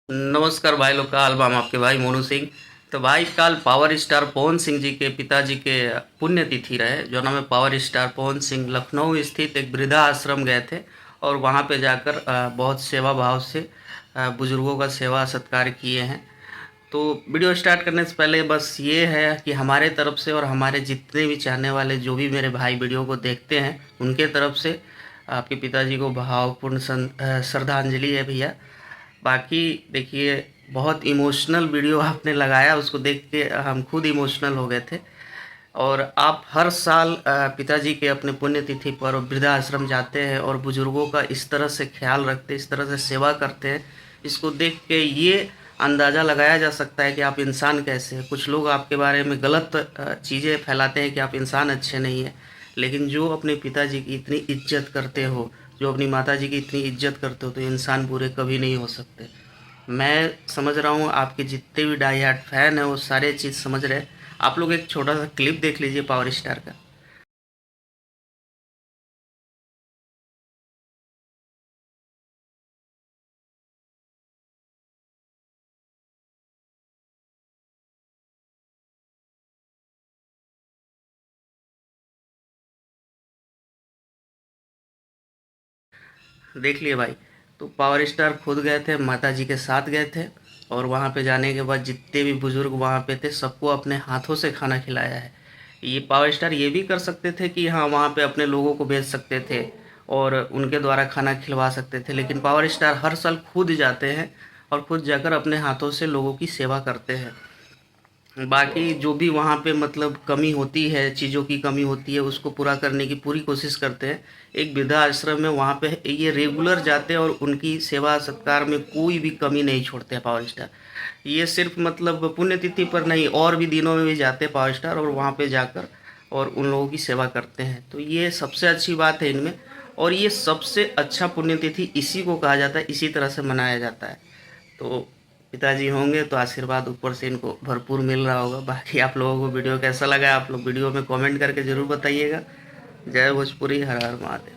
नमस्कार भाई लोग, का हम आपके भाई मोनू सिंह। तो भाई कल पावर स्टार पवन सिंह जी के पिताजी के पुण्यतिथि रहे, जो नाम है पावर स्टार पवन सिंह। लखनऊ स्थित एक वृद्धा आश्रम गए थे और वहाँ पे जाकर बहुत सेवा भाव से बुजुर्गों का सेवा सत्कार किए हैं। तो वीडियो स्टार्ट करने से पहले बस ये है कि हमारे तरफ से और हमारे जितने भी चाहने वाले जो भी मेरे भाई वीडियो को देखते हैं, उनके तरफ से आपके पिताजी को भावपूर्ण श्रद्धांजलि है भैया। बाकी देखिए, बहुत इमोशनल वीडियो आपने लगाया, उसको देख के हम खुद इमोशनल हो गए थे। और आप हर साल पिताजी के अपने पुण्यतिथि पर वृद्धाश्रम जाते हैं और बुजुर्गों का इस तरह से ख्याल रखते हैं, इस तरह से सेवा करते हैं। इसको देख के ये अंदाज़ा लगाया जा सकता है कि आप इंसान कैसे हैं। कुछ लोग आपके बारे में गलत चीज़ें फैलाते हैं कि आप इंसान अच्छे नहीं हैं, लेकिन जो अपने पिताजी की इतनी इज्जत करते हो, जो अपनी माताजी की इतनी इज्जत करते हो, तो इंसान बुरे कभी नहीं हो सकते। मैं समझ रहा हूँ आपके जितने भी डाई हार्ट फैन हैं वो सारे चीज़ समझ रहे हैं। आप लोग एक छोटा सा क्लिप देख लीजिए पावर स्टार का। देख लिए भाई। तो पावर स्टार खुद गए थे, माता जी के साथ गए थे, और वहाँ पे जाने के बाद जितने भी बुजुर्ग वहाँ पे थे सबको अपने हाथों से खाना खिलाया है। ये पावर स्टार ये भी कर सकते थे कि हाँ, वहाँ पे अपने लोगों को भेज सकते थे और उनके द्वारा खाना खिलवा सकते थे, लेकिन पावर स्टार हर साल खुद जाते हैं और खुद जाकर अपने हाथों से लोगों की सेवा करते हैं। बाकी जो भी वहाँ पे मतलब कमी होती है, चीज़ों की कमी होती है, उसको पूरा करने की पूरी कोशिश करते हैं। एक वृद्धा आश्रम में वहाँ पे ये रेगुलर जाते हैं और उनकी सेवा सत्कार में कोई भी कमी नहीं छोड़ते हैं पावर स्टार। ये सिर्फ मतलब पुण्यतिथि पर नहीं, और भी दिनों में भी जाते हैं पावर स्टार और वहाँ पे जाकर और उन लोगों की सेवा करते हैं। तो ये सबसे अच्छी बात है इनमें, और ये सबसे अच्छा पुण्यतिथि इसी को कहा जाता है, इसी तरह से मनाया जाता है। तो पिताजी होंगे तो आशीर्वाद ऊपर से इनको भरपूर मिल रहा होगा। बाकी आप लोगों को वीडियो कैसा लगा, आप लोग वीडियो में कमेंट करके ज़रूर बताइएगा। जय भोजपुरी, हर हर महादेव।